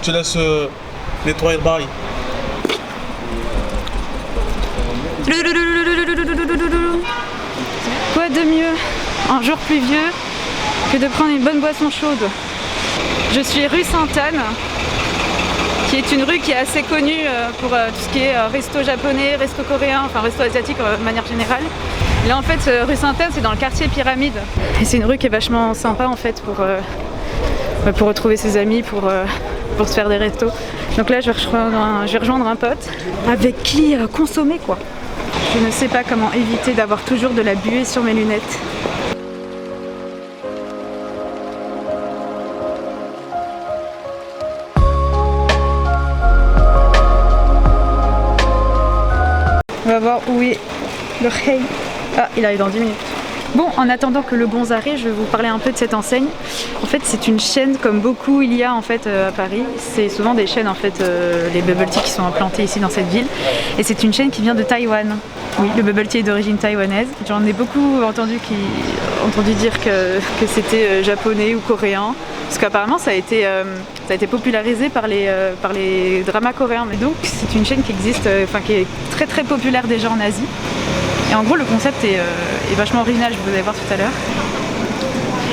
Je te laisse nettoyer le bail. Quoi de mieux, un jour pluvieux, que de prendre une bonne boisson chaude. Je suis rue Sainte-Anne, qui est une rue qui est assez connue pour tout ce qui est resto japonais, resto coréen, enfin resto asiatique de manière générale. Là en fait, rue Sainte-Anne, c'est dans le quartier Pyramide. Et c'est une rue qui est vachement sympa en fait pour retrouver ses amis, pour se faire des restos. Donc là, je vais rejoindre un pote avec qui consommer quoi. Je ne sais pas comment éviter d'avoir toujours de la buée sur mes lunettes. On va voir où est le Hey. Ah, il arrive dans 10 minutes. Bon, en attendant que le bon arrive, je vais vous parler un peu de cette enseigne. En fait, c'est une chaîne comme beaucoup il y a en fait à Paris. C'est souvent des chaînes en fait, les bubble tea qui sont implantées ici dans cette ville. Et c'est une chaîne qui vient de Taïwan. Oui, le bubble tea est d'origine taïwanaise. J'en ai beaucoup entendu dire que c'était japonais ou coréen. Parce qu'apparemment ça a été popularisé par les dramas coréens. Mais donc c'est une chaîne qui existe, qui est très très populaire déjà en Asie. Et en gros le concept est vachement original, je vous allez voir tout à l'heure.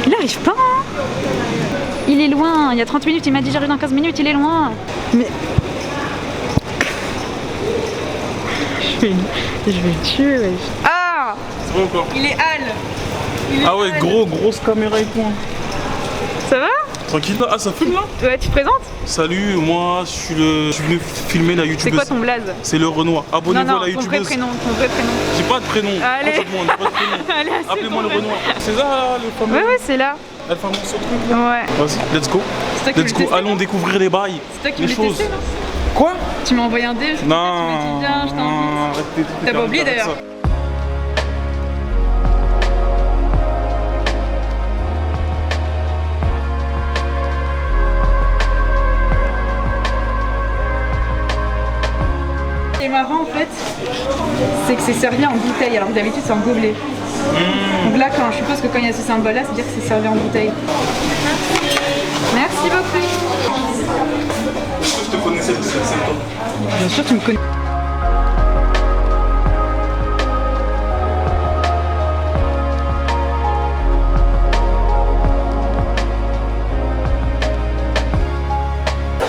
Il arrive pas hein. Il est loin, il y a 30 minutes, il m'a dit j'arrive dans 15 minutes, il est loin. Mais... Je vais le tuer, ouais. Ah, C'est bon encore. il est hal. Ah ouais, grosse caméra et tout. Ça va? Tranquille là, ah ça filme là? Ouais, tu te présentes? Salut, moi je suis venu filmer la youtubeuse. C'est quoi ton blaze? C'est le Renoir. Abonnez-vous à la youtubeuse. Ton vrai prénom. J'ai pas de prénom. Allez. Franchement, on a pas de prénom. Allez, Appelez-moi le Renoir. C'est ça le fameux. Ouais, c'est là. Elle fait un morceau de truc là. Ouais. Vas-y, let's go. C'est toi qui Let's voulais go, tester, allons non? découvrir les bails. C'est toi qui les voulais choses. tester, non? Quoi? Tu m'as envoyé un dé, tu m'as dit viens, je t'invite. T'as pas oublié d'ailleurs. Ce qui est marrant en fait, c'est que c'est servi en bouteille, alors que d'habitude c'est en gobelet. Donc là, je suppose que quand il y a ce symbole là, c'est-à-dire que c'est servi en bouteille. Merci beaucoup. Est-ce que je te connaissais depuis cette ans? Bien sûr, tu me connais.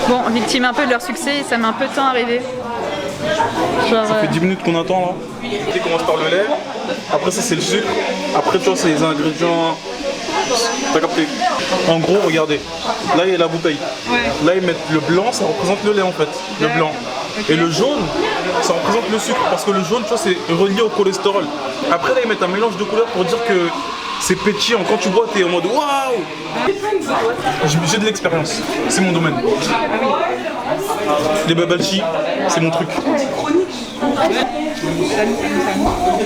Bon, victime un peu de leur succès, ça met un peu de temps à arriver. Genre, Ça fait 10 minutes qu'on attend là. Tu commences par le lait, après ça c'est le sucre, après toi c'est les ingrédients. T'as capté? En gros, regardez, là il y a la bouteille. Ouais. Là ils mettent le blanc, ça représente le lait en fait, le blanc. Ok. Et le jaune, ça représente le sucre, parce que le jaune, tu vois, c'est relié au cholestérol. Après là ils mettent un mélange de couleurs pour dire que c'est pétillant. Quand tu bois, t'es en mode waouh! J'ai de l'expérience, c'est mon domaine. Les bubble tea, c'est mon truc.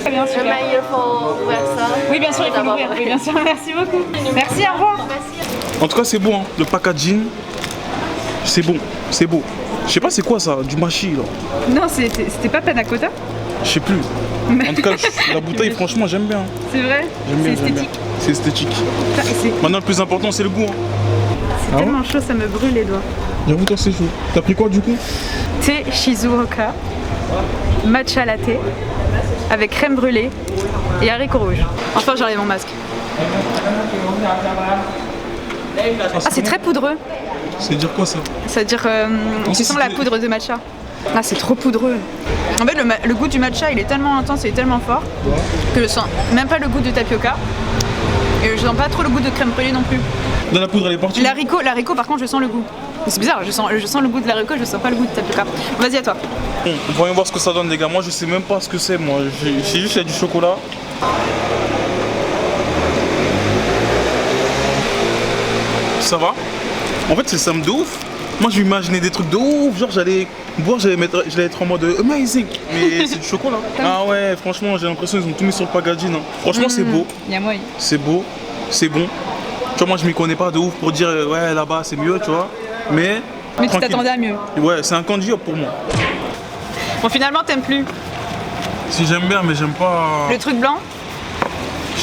Très bien, super. Mais il faut ouvrir ça. Oui, bien sûr, il faut l'ouvrir. Oui, bien sûr, merci beaucoup. Merci, au revoir. En tout cas, c'est beau, hein. Le packaging, c'est bon, c'est beau. Je sais pas c'est quoi ça, du machi là. Non, c'était pas panna cotta? Je sais plus. En tout cas, la bouteille, franchement, j'aime bien. C'est vrai? J'aime bien, C'est j'aime bien. esthétique. C'est esthétique. Putain, et c'est Maintenant, le plus important, c'est le goût. Hein. Ah ouais? tellement chaud, ça me brûle les doigts. J'avoue, toi, c'est chaud. T'as pris quoi du coup? Thé Shizuoka, matcha latte, avec crème brûlée et haricots rouges. Enfin, j'enlève mon masque. Ah, c'est très poudreux. C'est dire quoi ça? C'est-à-dire, tu ça, sens la c'était- poudre de matcha. Ah, c'est trop poudreux. En fait, le goût du matcha, il est tellement intense et tellement fort que je sens même pas le goût de tapioca. Et je sens pas trop le goût de crème brûlée non plus. Dans la poudre, elle est partie. L'haricot, par contre, je sens le goût. C'est bizarre, je sens le goût de l'haricot, je sens pas le goût de tapioca. Vas-y, à toi. Bon, voyons voir ce que ça donne, les gars. Moi, je sais même pas ce que c'est. Moi, c'est juste qu'il y a du chocolat. Ça va? En fait, c'est simple de ouf. Moi, je m'imaginais des trucs de ouf. Genre, j'allais boire, j'allais être en mode amazing. Mais c'est du chocolat. Ah ouais, franchement, j'ai l'impression qu'ils ont tout mis sur le packaging. Hein. Franchement, c'est beau. Il y a moyen. C'est beau. C'est bon. Tu vois, moi, je m'y connais pas de ouf pour dire ouais, là-bas, c'est mieux, tu vois. Mais Mais tu tranquille. t'attendais à mieux. Ouais, c'est un candy hop pour moi. Bon, finalement, t'aimes plus Si j'aime bien, mais j'aime pas. le truc blanc?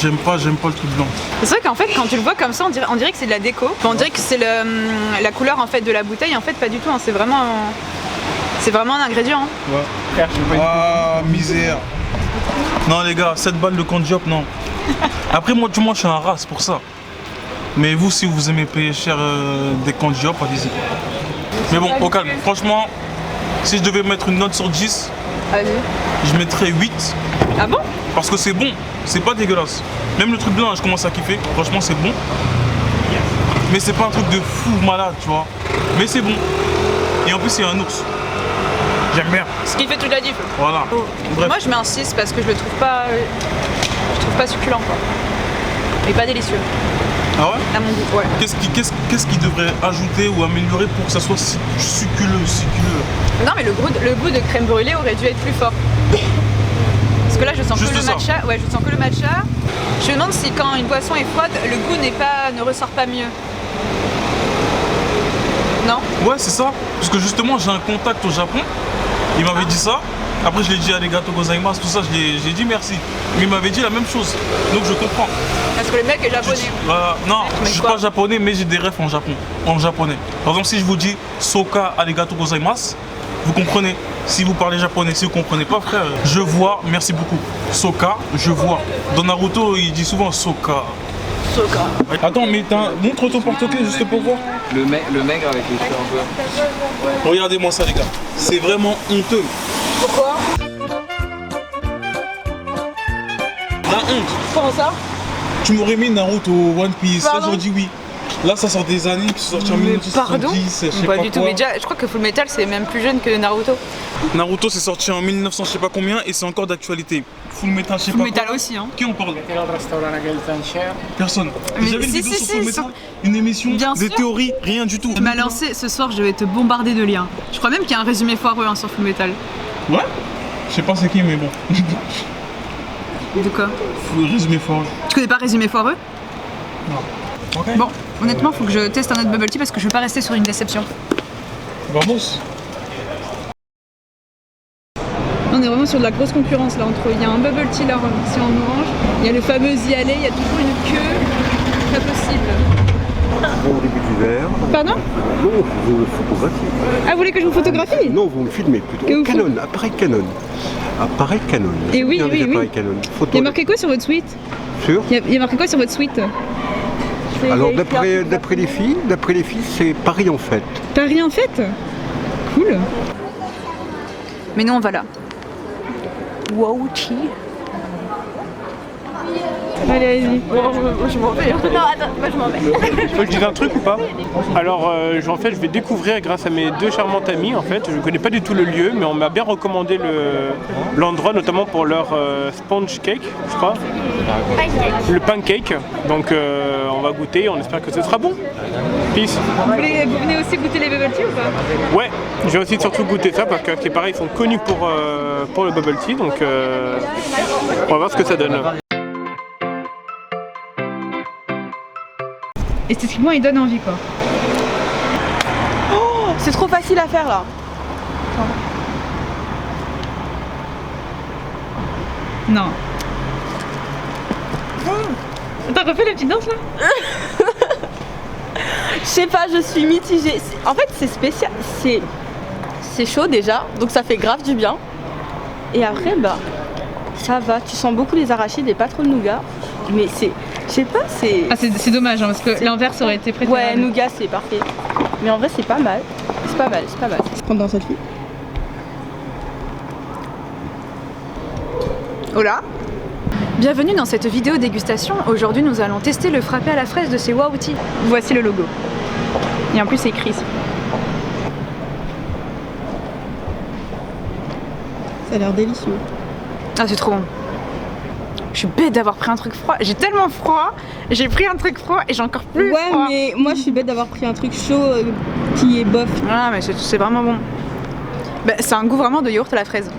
Je J'aime pas le truc blanc. C'est vrai qu'en fait, quand tu le vois comme ça, on dirait que c'est de la déco. Enfin, on dirait que c'est la couleur en fait de la bouteille. En fait, pas du tout. Hein. C'est vraiment un ingrédient. Hein. Ouais. Ah, misère. Non, les gars, 7 balles de Condiop, non. Après, moi, je suis un rat, c'est pour ça. Mais vous, si vous aimez payer cher des Condiop, allez-y. Mais bon, au calme. Franchement, si je devais mettre une note sur 10, Allez. je mettrais 8. Ah bon? Parce que c'est bon, c'est pas dégueulasse. Même le truc blanc, je commence à kiffer. Franchement, c'est bon. Mais c'est pas un truc de fou malade, tu vois. Mais c'est bon. Et en plus, c'est un ours. J'aime bien. Ce qui fait toute la diff. Voilà. Oh. Bref. Moi, je mets un 6 parce que je le trouve pas succulent, quoi. Et pas délicieux. Ah ouais? À mon goût, ouais. Qu'est-ce qu'il devrait ajouter ou améliorer pour que ça soit succuleux? Non, mais le goût de crème brûlée aurait dû être plus fort. Parce que là, je sens Juste que le ça. matcha. Ouais, je sens que le matcha. Je me demande si quand une boisson est froide, le goût ne ressort pas mieux. Non? Ouais, c'est ça. Parce que justement, j'ai un contact au Japon. Il m'avait dit ça. Après, je l'ai dit arigato gozaimasu, tout ça, j'ai dit merci. Mais il m'avait dit la même chose. Donc je comprends. Parce que le mec est japonais. Non, Mais je suis quoi? pas japonais, mais j'ai des refs en japonais. Par exemple, si je vous dis soka arigato gozaimasu, vous comprenez. Si vous parlez japonais, si vous comprenez pas, frère, je vois, merci beaucoup. Soka, je vois. Dans Naruto, il dit souvent soka. Soka. Attends, mais montre ton porte-clés juste pour voir. Le maigre avec les cheveux un peu. Regardez-moi ça, les gars. C'est vraiment honteux. Pourquoi? La honte. Comment ça? Tu m'aurais mis Naruto, One Piece, ça Pardon? j'aurais dit oui. Là, ça sort des années, qui sont sortis en Mais 1970, je sais pas pas du tout, quoi. mais déjà, je crois que Full Metal c'est même plus jeune que Naruto. Naruto, c'est sorti en 1900, je sais pas combien, et c'est encore d'actualité. Full Metal, je sais Full pas Metal quoi. aussi, hein. Qui en parle? Personne. Mais Vous avez une si, vidéo si, sur si, Full Metal? sur- Une émission, Bien des sûr. théories, rien du tout. Tu m'as lancé, ce soir je vais te bombarder de liens. Je crois même qu'il y a un résumé foireux hein, sur Full Metal. Ouais. Je sais pas c'est qui, mais bon. De quoi? Résumé fort. Tu connais pas résumé foireux? Ok. Bon, honnêtement, faut que je teste un autre bubble tea parce que je veux pas rester sur une déception. Vamos. On est vraiment sur de la grosse concurrence là entre. Il y a un bubble tea là ici en orange, il y a le fameux y aller, il y a toujours une queue. Pas possible. Bon, au début du verre. Pardon? Non, vous me photographiez. Ah, vous voulez que je vous photographie? Non, vous me filmez plutôt. Que vous Canon, appareil Canon. Appareil Canon. Et oui, Bien oui, les oui. appareils Canon. Il y a marqué quoi sur votre suite? Sûr. Il y a marqué quoi sur votre suite? Alors d'après les filles, c'est Paris en fait. Paris en fait? Cool. Mais nous on va là. Wow, tea. Allez, allez-y. Je m'en vais. Non, attends, moi je m'en vais. Faut que je dise un truc ou pas? Alors en fait je vais découvrir grâce à mes deux charmantes amies en fait. Je ne connais pas du tout le lieu mais on m'a bien recommandé l'endroit notamment pour leur sponge cake je crois. Le pancake. Donc on va goûter, on espère que ce sera bon. Peace. Vous venez aussi goûter les bubble tea ou pas? Ouais, je vais aussi surtout goûter ça parce que c'est pareil, ils sont connus pour le bubble tea donc on va voir ce que ça donne. Esthétiquement, il donne envie quoi. C'est trop facile à faire là. Non. Attends, refais la petite danse là. Je sais pas, je suis mitigée. En fait, c'est spécial. C'est chaud déjà, donc ça fait grave du bien. Et après, bah, ça va. Tu sens beaucoup les arachides et pas trop le nougat. Mais c'est. Je sais pas, c'est. Ah, c'est dommage hein, parce que l'inverse aurait été préférable. Ouais, nougat, c'est parfait. Mais en vrai, c'est pas mal. C'est pas mal, c'est pas mal. Prendre dans cette fille. Hola. Bienvenue dans cette vidéo dégustation. Aujourd'hui, nous allons tester le frappé à la fraise de chez Wow Tea. Voici le logo. Et en plus, c'est écrit ici. Ça a l'air délicieux. Ah, c'est trop bon. Je suis bête d'avoir pris un truc froid. J'ai tellement froid, j'ai pris un truc froid et j'ai encore plus froid. Ouais, mais moi, je suis bête d'avoir pris un truc chaud qui est bof. Ah, mais c'est vraiment bon. Bah, c'est un goût vraiment de yaourt à la fraise.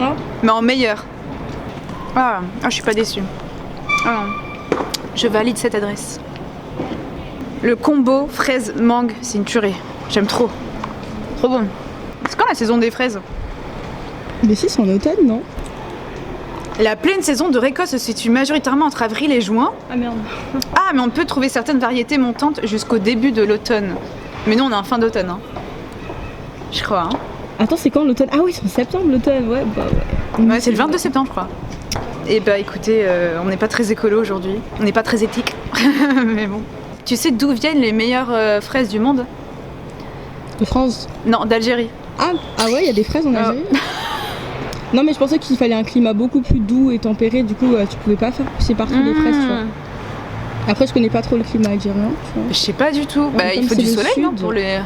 Ah. Mais en meilleur. Je suis pas déçue. Ah non. Je valide cette adresse. Le combo fraise-mangue, c'est une tuerie. J'aime trop. Trop bon. C'est quand la saison des fraises? Mais si, c'est en automne, non? La pleine saison de récolte se situe majoritairement entre avril et juin. Ah merde. Ah, mais on peut trouver certaines variétés montantes jusqu'au début de l'automne. Mais nous, on est en fin d'automne. Hein. Je crois. Hein. Attends, c'est quand l'automne? Ah oui, c'est en septembre l'automne, ouais, bah ouais. Ouais, c'est le 22 septembre, je crois. Et bah écoutez, on n'est pas très écolo aujourd'hui. On n'est pas très éthique. Mais bon. Tu sais d'où viennent les meilleures fraises du monde? De France? Non, d'Algérie. Ah ouais, il y a des fraises en Algérie. Non, mais je pensais qu'il fallait un climat beaucoup plus doux et tempéré, du coup, tu pouvais pas faire pousser partout les fraises, tu vois. Après, je connais pas trop le climat algérien, tu vois. Je sais pas du tout. Bah, il faut du soleil, non, pour les...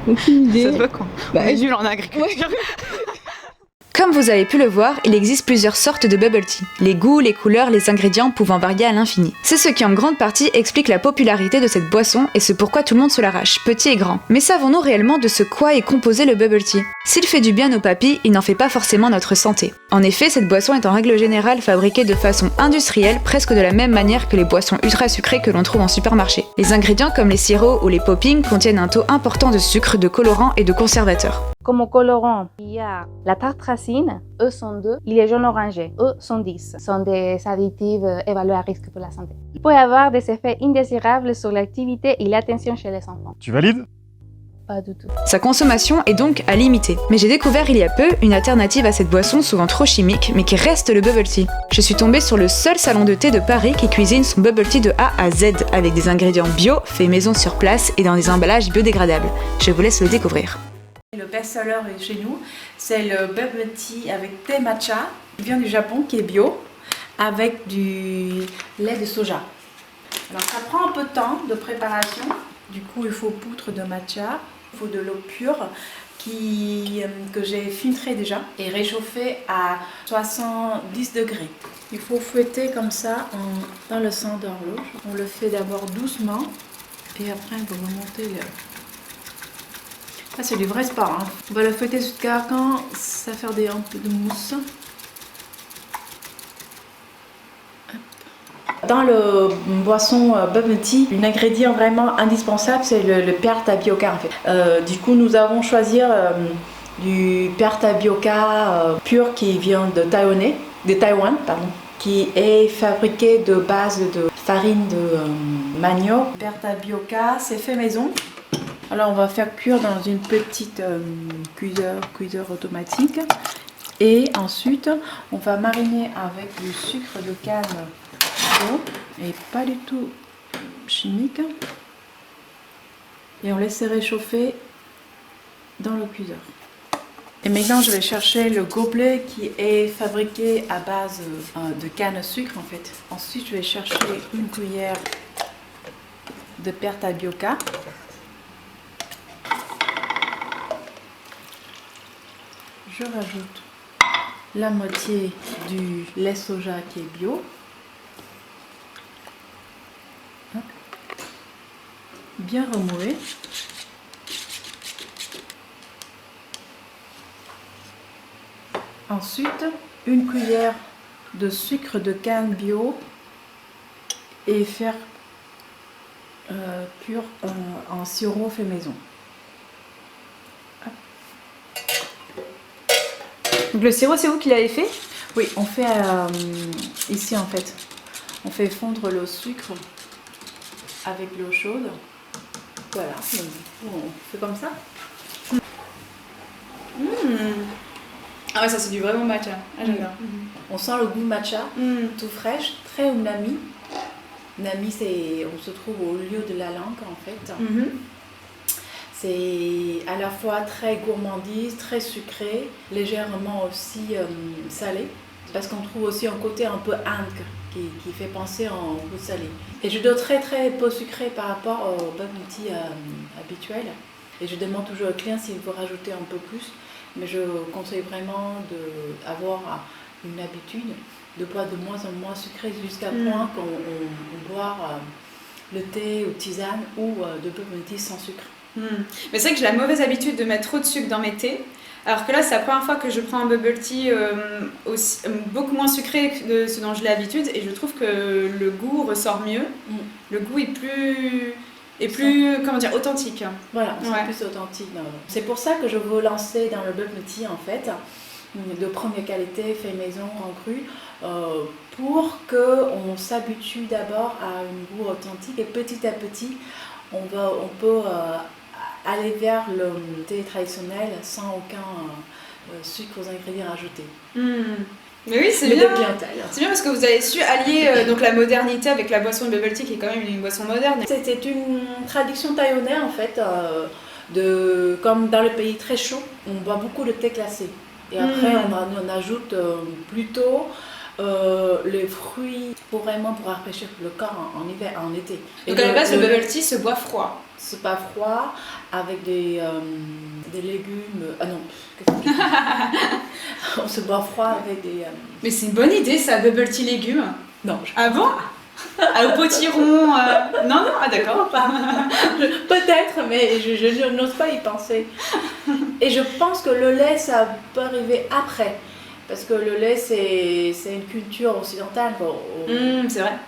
Aucune idée. Ça se voit quand Bah, on est nul en agriculture. Ouais. Comme vous avez pu le voir, il existe plusieurs sortes de bubble tea. Les goûts, les couleurs, les ingrédients pouvant varier à l'infini. C'est ce qui en grande partie explique la popularité de cette boisson et ce pourquoi tout le monde se l'arrache, petit et grand. Mais savons-nous réellement de ce quoi est composé le bubble tea? S'il fait du bien aux papilles, il n'en fait pas forcément notre santé. En effet, cette boisson est en règle générale fabriquée de façon industrielle, presque de la même manière que les boissons ultra sucrées que l'on trouve en supermarché. Les ingrédients comme les sirops ou les poppings contiennent un taux important de sucre, de colorants et de conservateurs. Como colorant, il y a la tartracine, eux sont 2, et les jaunes orangés, eux sont 10. Ce sont des additifs évalués à risque pour la santé. Il peut y avoir des effets indésirables sur l'activité et l'attention chez les enfants. Tu valides? Pas du tout. Sa consommation est donc à limiter. Mais j'ai découvert il y a peu une alternative à cette boisson souvent trop chimique, mais qui reste le bubble tea. Je suis tombée sur le seul salon de thé de Paris qui cuisine son bubble tea de A à Z, avec des ingrédients bio, faits maison sur place et dans des emballages biodégradables. Je vous laisse le découvrir. Le best-seller chez nous, c'est le bubble tea avec thé matcha, qui vient du Japon, qui est bio, avec du lait de soja. Alors ça prend un peu de temps de préparation, du coup il faut poudre de matcha, il faut de l'eau pure que j'ai filtrée déjà et réchauffée à 70 degrés. Il faut fouetter comme ça dans le sang d'horloge. On le fait d'abord doucement et après on va remonter le... Ça c'est du vrai sport, hein. On va le fouetter jusqu'à quand ça fait un peu de mousse. Dans le boisson bubble tea, un ingrédient vraiment indispensable, c'est le pear tapioca en fait. Du coup, nous avons choisi du pear tapioca pur qui vient de Taïwan, qui est fabriqué de base de farine de manioc. Le pear tapioca, c'est fait maison. Alors, on va faire cuire dans une petite cuiseur automatique. Et ensuite, on va mariner avec du sucre de canne et pas du tout chimique. Et on laisse réchauffer dans le cuiseur. Et maintenant, je vais chercher le gobelet qui est fabriqué à base de canne à sucre en fait. Ensuite, je vais chercher une cuillère de pear tapioca. Je rajoute la moitié du lait soja qui est bio. Bien remuer. Ensuite, une cuillère de sucre de canne bio et faire cuire en sirop fait maison. Donc le sirop, c'est vous qui l'avez fait? Oui, on fait ici en fait. On fait fondre le sucre avec l'eau chaude. Voilà, on fait comme ça. Ah ouais, ça c'est du vraiment matcha. Ah, j'adore. On sent le goût matcha, tout fraîche, très umami. Nami, on se trouve au lieu de la langue en fait. C'est à la fois très gourmandise, très sucré, légèrement aussi salé. Parce qu'on trouve aussi un côté un peu inde qui fait penser en goût salé. Et je donne très peu sucré par rapport au bubble tea habituel. Et je demande toujours au client s'il veut rajouter un peu plus. Mais je conseille vraiment d'avoir une habitude de boire de moins en moins sucré jusqu'à point qu'on boit le thé ou tisane ou de bubble tea sans sucre. Mais c'est vrai que j'ai la mauvaise habitude de mettre trop de sucre dans mes thés. Alors que là, c'est la première fois que je prends un bubble tea beaucoup moins sucré que de ce dont je l'ai l'habitude. Et je trouve que le goût ressort mieux. Le goût est plus comment dire, authentique. Voilà, c'est plus authentique. C'est pour ça que je veux lancer dans le bubble tea en fait. de première qualité, fait maison, en cru, pour qu'on s'habitue d'abord à une goût authentique et petit à petit, on peut aller vers le thé traditionnel sans aucun sucre aux ingrédients ajoutés. Mais oui, c'est Mais bien. de clientèle. C'est bien parce que vous avez su allier donc la modernité avec la boisson de bubble tea qui est quand même une boisson moderne. C'était une tradition taïwanaise en fait, comme dans le pays très chaud, on boit beaucoup de thé glacé. Et après on ajoute plutôt les fruits pour rafraîchir le corps en hiver, en été. Donc à la base le bubble tea se boit froid. C'est pas froid, avec des légumes. Ah non, on se boit froid avec des. Mais c'est une bonne idée ça, bubble tea légumes. Non. Ah bon? Au potiron Non, ah d'accord. Peut-être, mais je n'ose pas y penser. Et je pense que le lait, ça peut arriver après. Parce que le lait, c'est une culture occidentale. C'est vrai.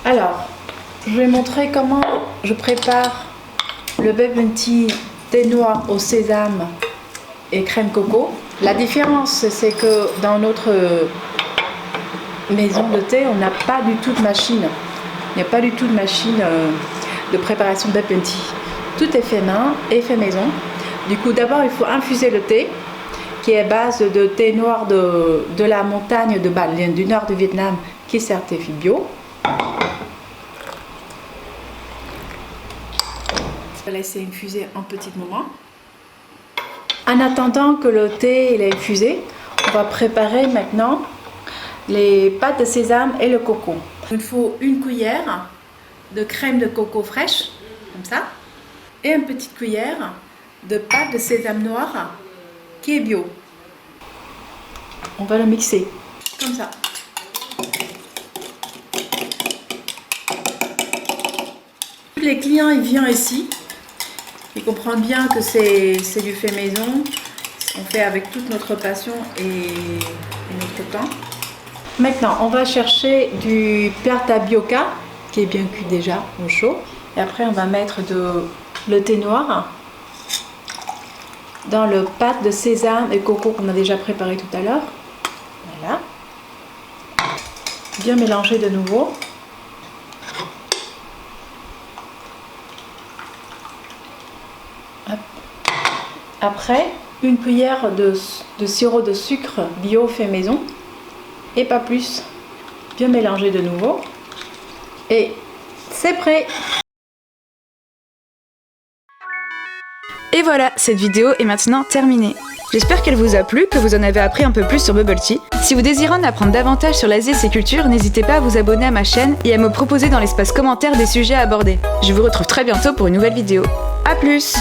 Alors, je vais montrer comment je prépare le bubble tea thé noir au sésame et crème coco. La différence, c'est que dans notre maison de thé, on n'a pas du tout de machine. Il n'y a pas du tout de machine de préparation de bubble tea. Tout est fait main et fait maison. Du coup, d'abord, il faut infuser le thé, qui est à base de thé noir de la montagne de Ba Lien, du nord du Vietnam, qui est certifié bio. On va laisser infuser un petit moment. En attendant que le thé est infusé, on va préparer maintenant les pâtes de sésame et le coco. Il faut une cuillère de crème de coco fraîche, comme ça, et une petite cuillère de pâte de sésame noir qui est bio. On va le mixer, comme ça. Les clients, ils viennent ici, ils comprennent bien que c'est du fait maison, on fait avec toute notre passion et notre temps. Maintenant, on va chercher du beurre tapioca, qui est bien cuit déjà au chaud. Et après, on va mettre le thé noir dans le pâte de sésame et coco qu'on a déjà préparé tout à l'heure. Voilà. Bien mélanger de nouveau. Hop. Après, une cuillère de sirop de sucre bio fait maison. Et pas plus. Bien mélanger de nouveau. Et c'est prêt! Et voilà, cette vidéo est maintenant terminée. J'espère qu'elle vous a plu, que vous en avez appris un peu plus sur bubble tea. Si vous désirez en apprendre davantage sur l'Asie et ses cultures, n'hésitez pas à vous abonner à ma chaîne et à me proposer dans l'espace commentaire des sujets à aborder. Je vous retrouve très bientôt pour une nouvelle vidéo. A plus!